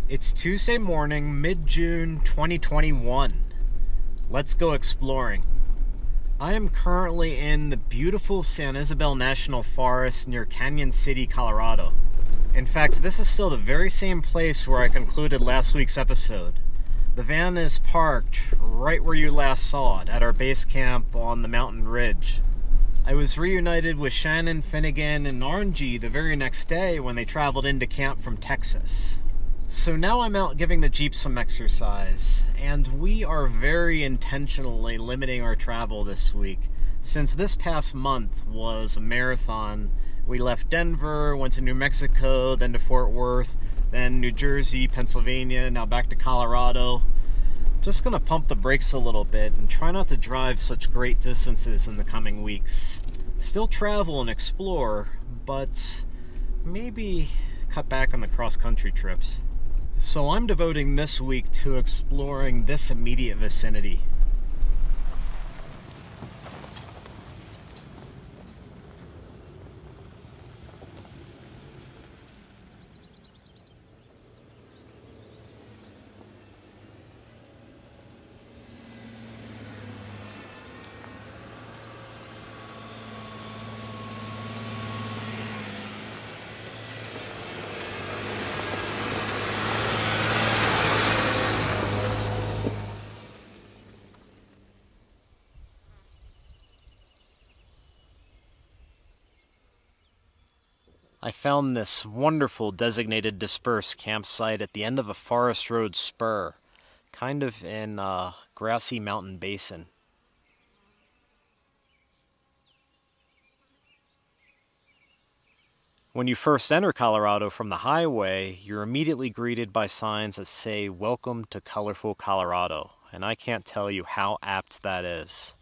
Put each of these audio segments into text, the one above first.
It's Tuesday morning, mid-June 2021. Let's go exploring. I am currently in the beautiful San Isabel National Forest near Canyon City, Colorado. In fact, this is still the very same place where I concluded last week's episode. The van is parked right where you last saw it, at our base camp on the mountain ridge. I was reunited with Shannon, Finnegan, and Orangey the very next day when they traveled into camp from Texas. So now I'm out giving the Jeep some exercise, and we are very intentionally limiting our travel this week. Since this past month was a marathon, we left Denver, went to New Mexico, then to Fort Worth, then New Jersey, Pennsylvania, now back to Colorado. Just gonna pump the brakes a little bit and try not to drive such great distances in the coming weeks. Still travel and explore, but maybe cut back on the cross-country trips. So I'm devoting this week to exploring this immediate vicinity. I found this wonderful designated dispersed campsite at the end of a forest road spur, kind of in a grassy mountain basin. When you first enter Colorado from the highway, you're immediately greeted by signs that say, "Welcome to colorful Colorado," and I can't tell you how apt that is.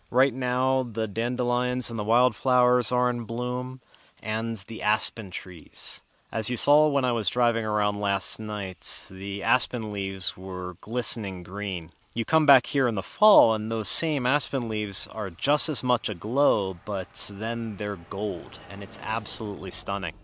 Right now, the dandelions and the wildflowers are in bloom, and the aspen trees. As you saw when I was driving around last night, the aspen leaves were glistening green. You come back here in the fall and those same aspen leaves are just as much aglow, but then they're gold, and it's absolutely stunning.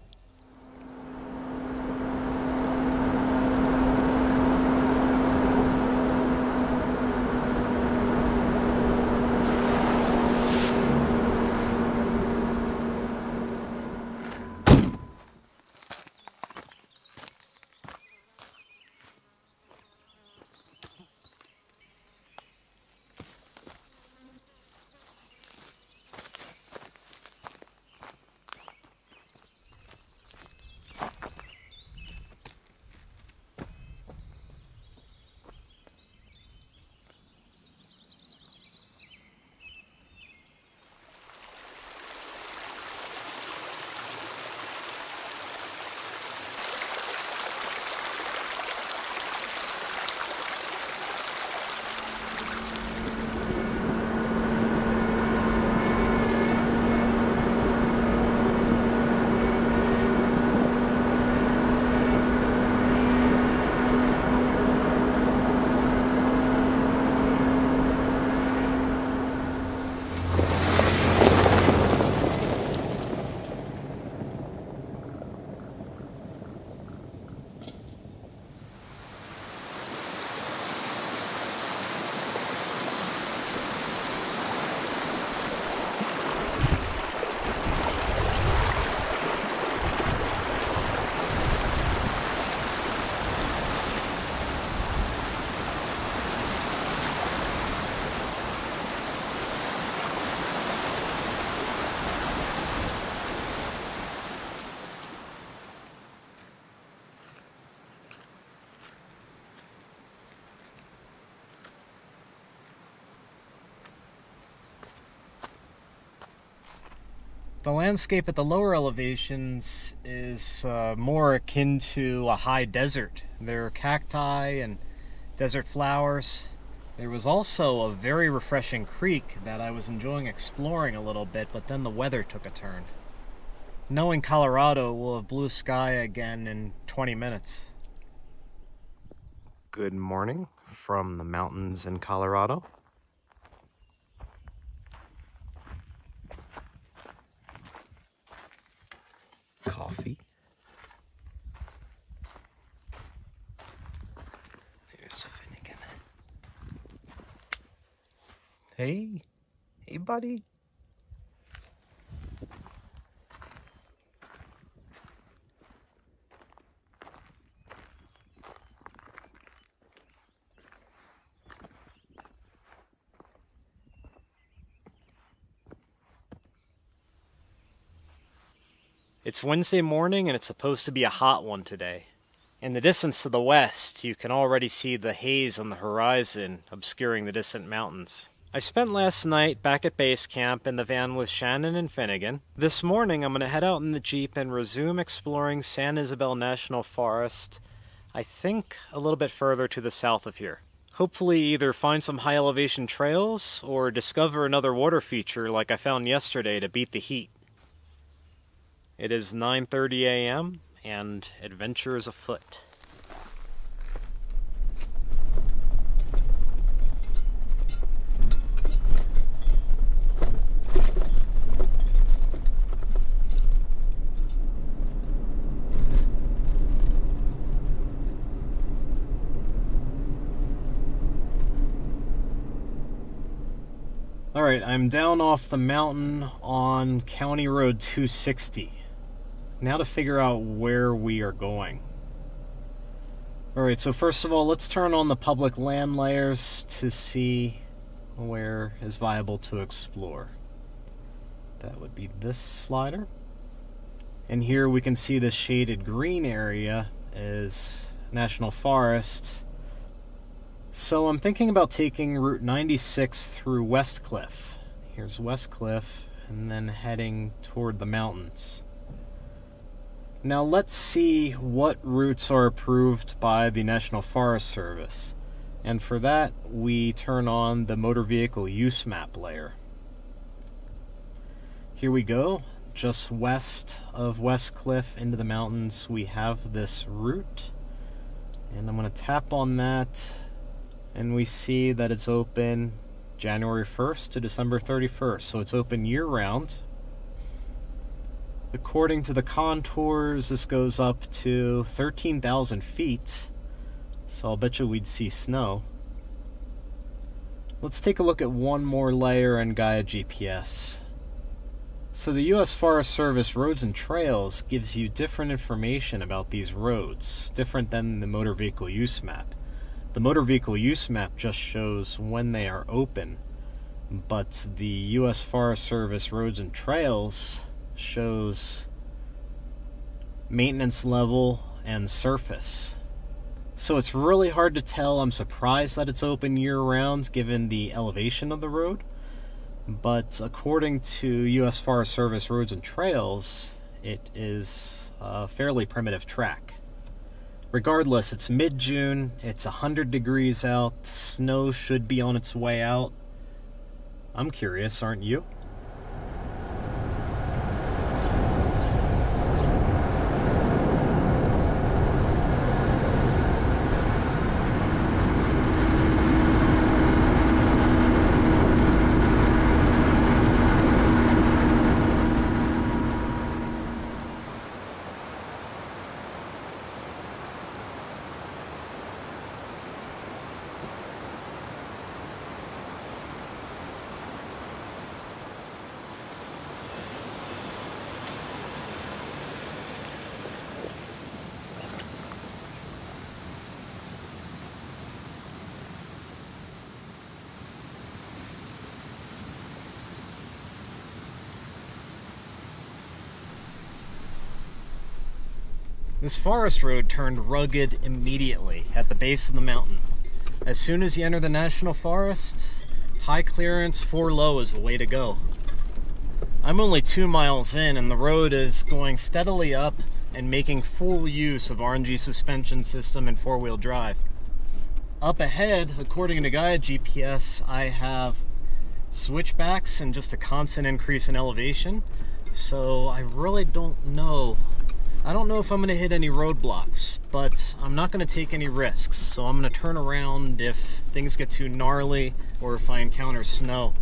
The landscape at the lower elevations is more akin to a high desert. There are cacti and desert flowers. There was also a very refreshing creek that I was enjoying exploring a little bit, but then the weather took a turn. Knowing Colorado, we'll have blue sky again in 20 minutes. Good morning from the mountains in Colorado. Coffee. Hey, hey buddy. It's Wednesday morning and it's supposed to be a hot one today. In the distance to the west, you can already see the haze on the horizon obscuring the distant mountains. I spent last night back at base camp in the van with Shannon and Finnegan. This morning I'm going to head out in the Jeep and resume exploring San Isabel National Forest, I think a little bit further to the south of here. Hopefully either find some high elevation trails or discover another water feature like I found yesterday to beat the heat. It is 9:30 a.m. and adventure is afoot. Alright, I'm down off the mountain on County Road 260. Now to figure out where we are going. Alright, so first of all, let's turn on the public land layers to see where is viable to explore. That would be this slider. And here we can see the shaded green area is National Forest. So I'm thinking about taking Route 96 through Westcliff. Here's Westcliff, and then heading toward the mountains. Now let's see what routes are approved by the National Forest Service. And for that, we turn on the motor vehicle use map layer. Here we go. Just west of Westcliff into the mountains, we have this route. And I'm going to tap on that, and we see that it's open January 1st to December 31st. So it's open year-round. According to the contours, this goes up to 13,000 feet, so I'll bet you we'd see snow. Let's take a look at one more layer in GAIAGPS. So the U.S. Forest Service Roads and Trails gives you different information about these roads, different than the motor vehicle use map. The motor vehicle use map just shows when they are open, but the U.S. Forest Service Roads and Trails shows maintenance level and surface. So it's really hard to tell. I'm surprised that it's open year-round given the elevation of the road, but according to U.S. Forest Service Roads and Trails, it is a fairly primitive track. Regardless, it's mid-June, it's 100 degrees out, snow should be on its way out. I'm curious, aren't you? This forest road turned rugged immediately at the base of the mountain. As soon as you enter the national forest, high clearance 4 low is the way to go. I'm only 2 miles in and the road is going steadily up and making full use of RNG suspension system and 4-wheel drive. Up ahead, according to GAIAGPS, I have switchbacks and just a constant increase in elevation, so I really don't know. I don't know if I'm going to hit any roadblocks, but I'm not going to take any risks, so I'm going to turn around if things get too gnarly or if I encounter snow.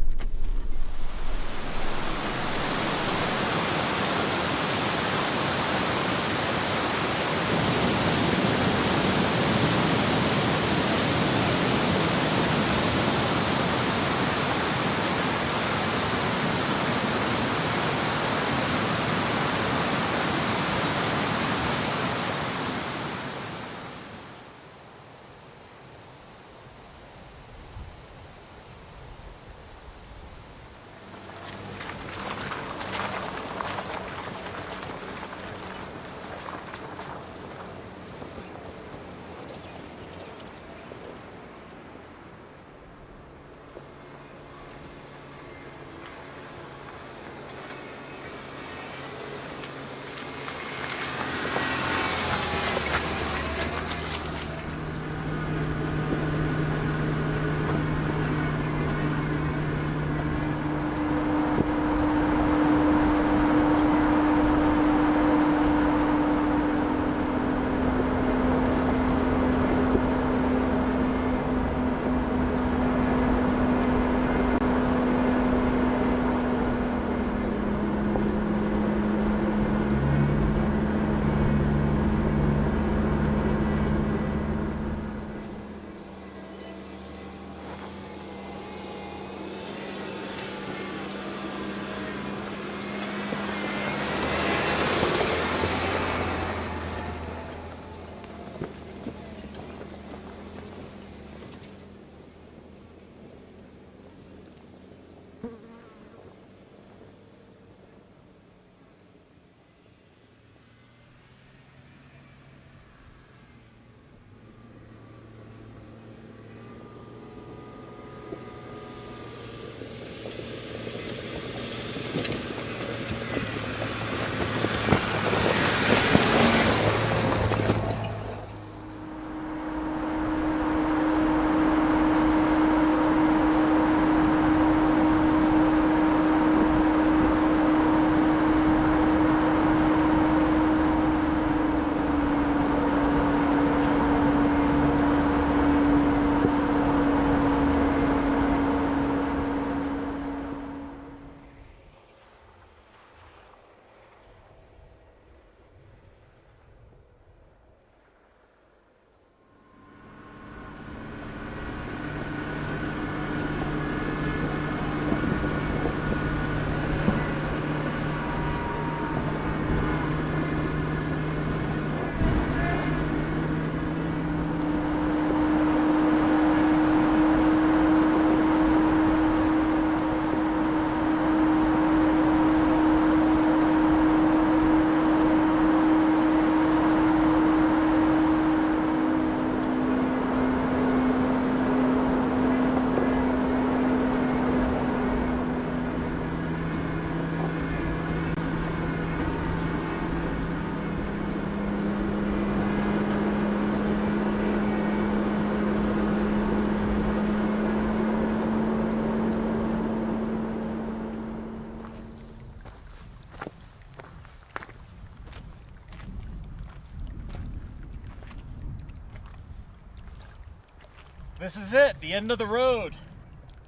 This is it, the end of the road.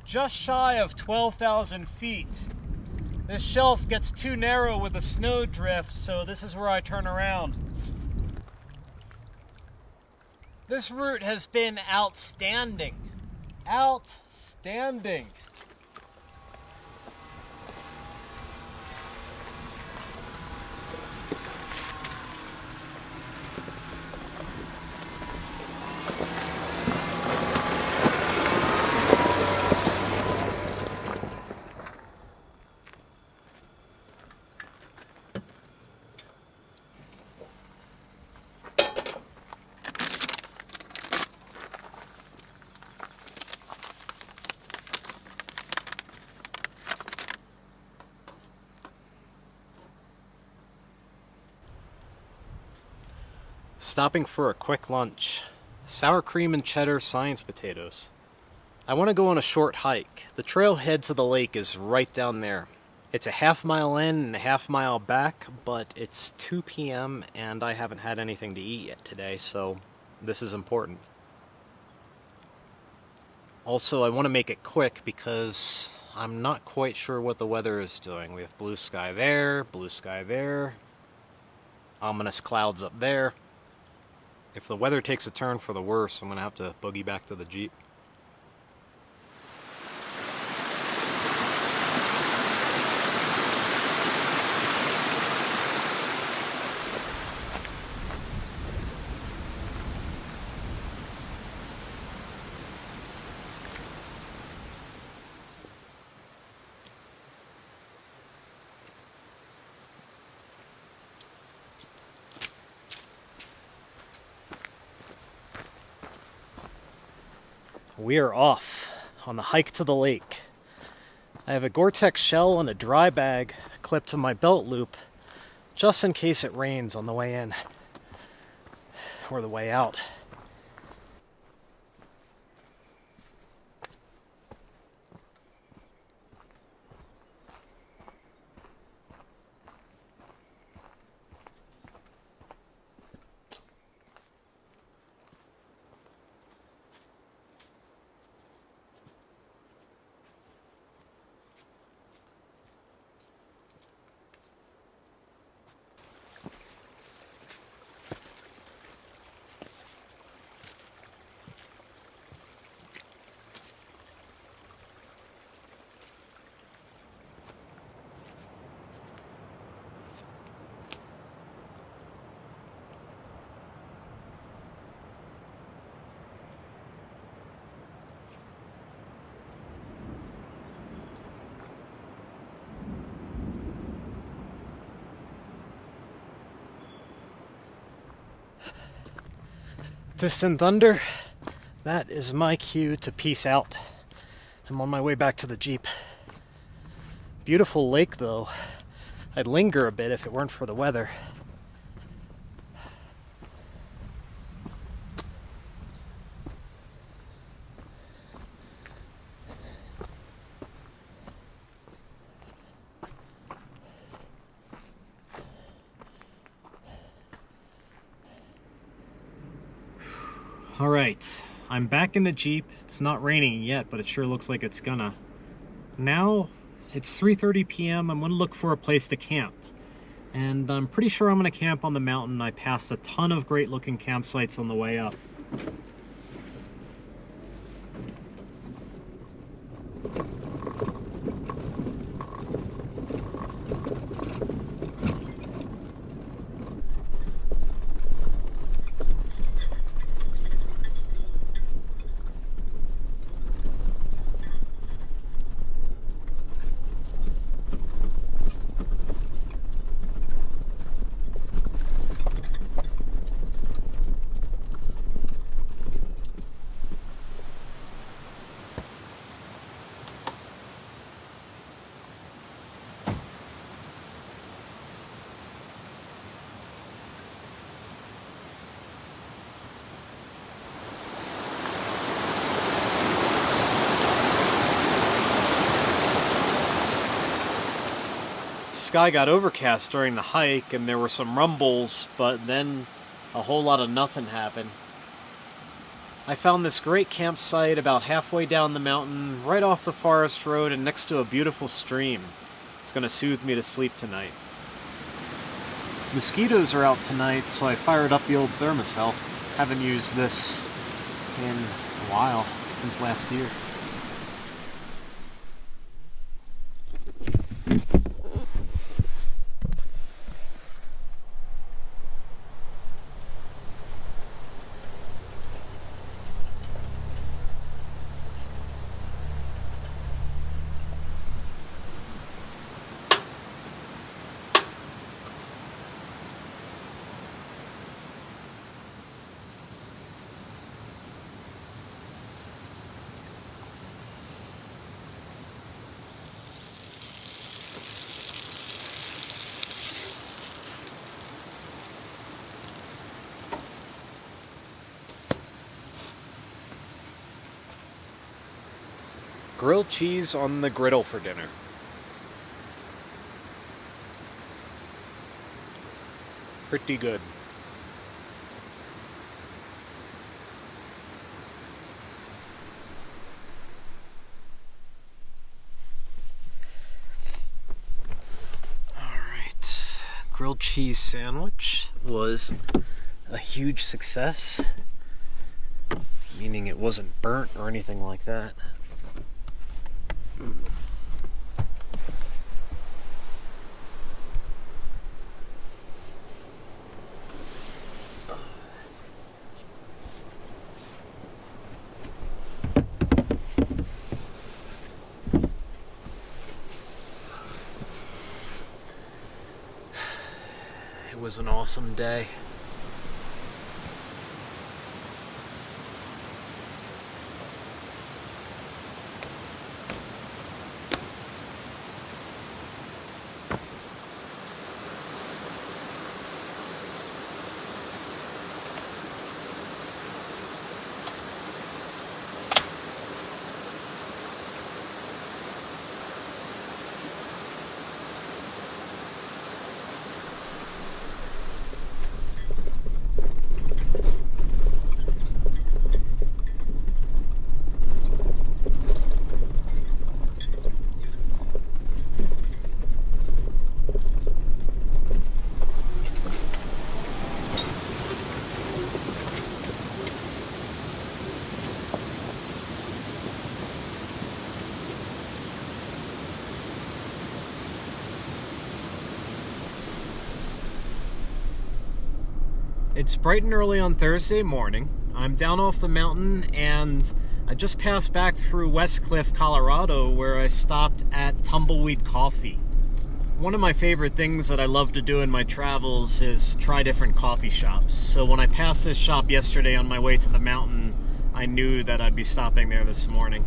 Just shy of 12,000 feet. This shelf gets too narrow with the snow drift, so this is where I turn around. This route has been outstanding. Outstanding. Stopping for a quick lunch. Sour cream and cheddar science potatoes. I want to go on a short hike. The trailhead to the lake is right down there. It's a half-mile in and a half-mile back, but it's 2 p.m. and I haven't had anything to eat yet today, so this is important. Also, I want to make it quick because I'm not quite sure what the weather is doing. We have blue sky there, ominous clouds up there. If the weather takes a turn for the worse, I'm going to have to boogie back to the Jeep. We are off on the hike to the lake. I have a Gore-Tex shell and a dry bag clipped to my belt loop just in case it rains on the way in or the way out. Distant thunder, that is my cue to peace out. I'm on my way back to the Jeep. Beautiful lake though. I'd linger a bit if it weren't for the weather. Alright, I'm back in the Jeep. It's not raining yet, but it sure looks like it's gonna. Now, it's 3:30 p.m. I'm gonna look for a place to camp. And I'm pretty sure I'm gonna camp on the mountain. I passed a ton of great looking campsites on the way up. Sky got overcast during the hike and there were some rumbles, but then a whole lot of nothing happened. I found this great campsite about halfway down the mountain, right off the forest road and next to a beautiful stream. It's going to soothe me to sleep tonight. Mosquitoes are out tonight, so I fired up the old thermocell. Haven't used this in a while, since last year. Grilled cheese on the griddle for dinner. Pretty good. Alright, grilled cheese sandwich was a huge success, meaning it wasn't burnt or anything like that. It was an awesome day. It's bright and early on Thursday morning. I'm down off the mountain and I just passed back through West Cliff, Colorado, where I stopped at Tumbleweed Coffee. One of my favorite things that I love to do in my travels is try different coffee shops. So when I passed this shop yesterday on my way to the mountain, I knew that I'd be stopping there this morning.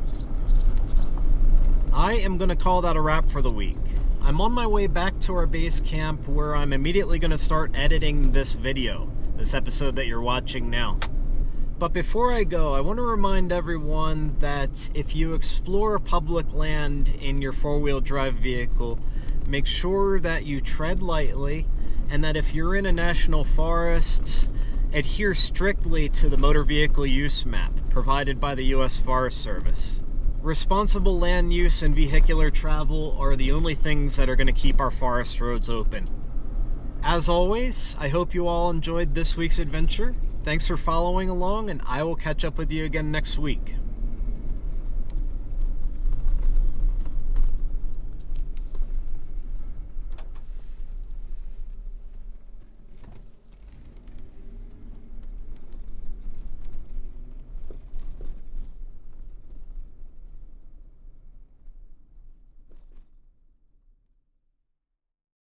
I am going to call that a wrap for the week. I'm on my way back to our base camp where I'm immediately going to start editing this video. This episode that you're watching now. But before I go, I want to remind everyone that if you explore public land in your four-wheel drive vehicle, make sure that you tread lightly, and that if you're in a national forest, adhere strictly to the motor vehicle use map provided by the U.S. Forest Service. Responsible land use and vehicular travel are the only things that are going to keep our forest roads open. As always, I hope you all enjoyed this week's adventure. Thanks for following along, and I will catch up with you again next week.